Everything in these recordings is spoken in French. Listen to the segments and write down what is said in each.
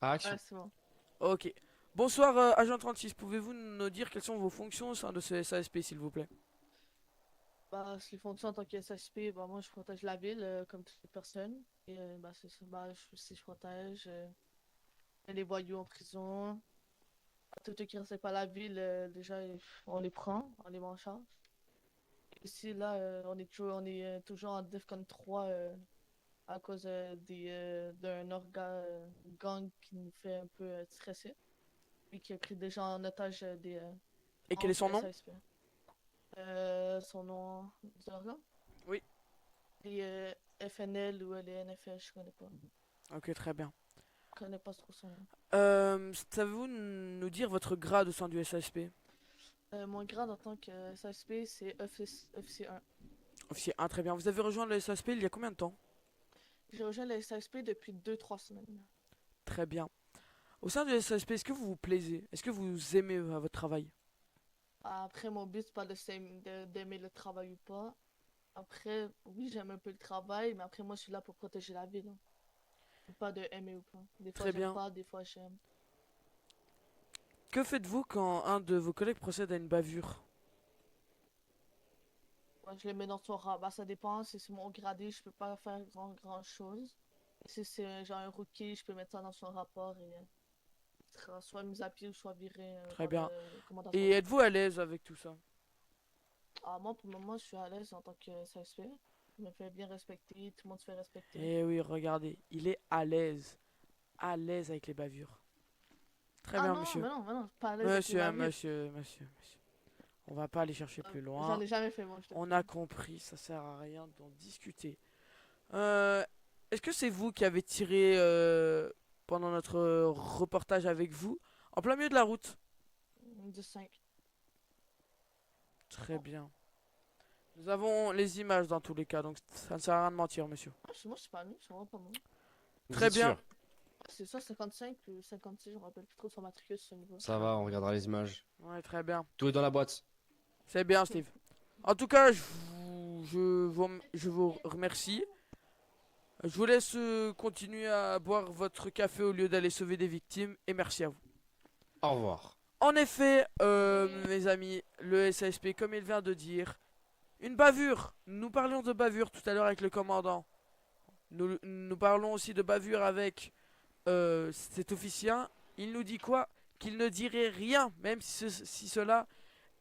Action. Ouais, c'est bon. Ok. Bonsoir, agent 36. Pouvez-vous nous dire quelles sont vos fonctions au sein de ce SASP, s'il vous plaît? Bah, les fonctions en tant que SSP, bah, moi, je protège la ville comme toutes les personnes. Et bah, c'est ça. Bah, si je protège les voyous en prison, tous ceux qui ne respectent pas la ville, déjà, on les prend, on les met en charge. Ici, là, on est toujours en DEFCON 3 à cause d'un gang qui nous fait un peu stresser. Et qui a pris des gens en otage des Et quel est membres son du nom? SASP. Son nom de l'organe? Oui. Les FNL ou les NFL, je connais pas. Ok, très bien. Je connais pas trop son nom. Savez-vous nous dire votre grade au sein du SASP? Mon grade en tant que SASP, c'est officier 1. Officier 1, très bien. Vous avez rejoint le SASP il y a combien de temps? J'ai rejoint le SASP depuis 2 3 semaines. Très bien. Au sein du SASP, est-ce que vous vous plaisez? Est-ce que vous aimez votre travail? Après, mon but, c'est pas d'aimer le travail ou pas. Après, oui, j'aime un peu le travail, mais après, moi, je suis là pour protéger la ville, hein. Pas de aimer ou pas. Des fois, Très j'aime bien. pas, des fois, j'aime. Que faites-vous quand un de vos collègues procède à une bavure? Moi, je le mets dans son rapport. Bah, ça dépend. Si c'est mon gradé, je peux pas faire grand chose. Si c'est genre un rookie, je peux mettre ça dans son rapport et sera soit mis à pied ou soit viré Très par bien. le commandant Et central. êtes-vous à l'aise avec tout ça? Ah, moi, pour le moment, je suis à l'aise en tant que SSP. Je me fais bien respecter, tout le monde se fait respecter. Eh oui, regardez, il est à l'aise. À l'aise avec les bavures. Très Ah bien, non, monsieur. mais non, pas à l'aise avec les Monsieur, hein, bavures. monsieur. On va pas aller chercher plus J'en loin. ai jamais fait, moi, je te On a préviens. compris, ça sert à rien d'en discuter. Euh, Est-ce que c'est vous qui avez tiré pendant notre reportage avec vous en plein milieu de la route? De 5. Très Non. bien. Nous avons les images dans tous les cas, donc ça ne sert à rien de mentir, monsieur. Ah, moi, je suis pas nu, c'est vraiment pas moi. Vous Très êtes bien. sûr? Ah, c'est soit 55 ou 56, je me rappelle plus trop de son matricule, ce niveau. Ça va, on regardera les images. Ouais, très bien. Tout est dans la boîte. C'est bien, Steve. En tout cas, je vous remercie. Je vous laisse continuer à boire votre café au lieu d'aller sauver des victimes et merci à vous. Au revoir. En effet, mes amis, le SASP, comme il vient de dire, une bavure. Nous parlions de bavure tout à l'heure avec le commandant. Nous parlons aussi de bavure avec cet officier. Il nous dit quoi? Qu'il ne dirait rien, même si cela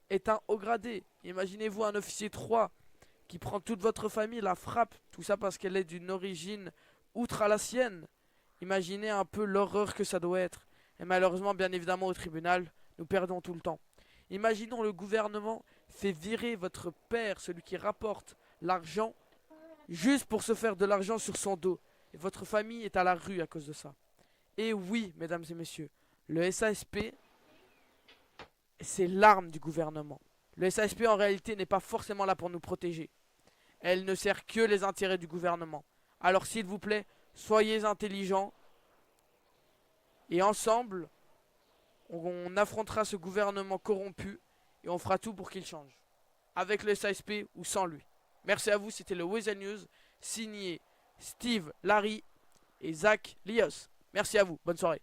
est un haut gradé. Imaginez-vous un officier 3 qui prend toute votre famille, la frappe, tout ça parce qu'elle est d'une origine outre à la sienne. Imaginez un peu l'horreur que ça doit être. Et malheureusement, bien évidemment, au tribunal, nous perdons tout le temps. Imaginons le gouvernement fait virer votre père, celui qui rapporte l'argent, juste pour se faire de l'argent sur son dos. Et votre famille est à la rue à cause de ça. Et oui, mesdames et messieurs, le SASP, c'est l'arme du gouvernement. Le SASP en réalité n'est pas forcément là pour nous protéger. Elle ne sert que les intérêts du gouvernement. Alors s'il vous plaît, soyez intelligents et ensemble, on affrontera ce gouvernement corrompu et on fera tout pour qu'il change. Avec le SASP ou sans lui. Merci à vous, c'était le Weasel News, signé Steve, Larry et Zach Lios. Merci à vous, bonne soirée.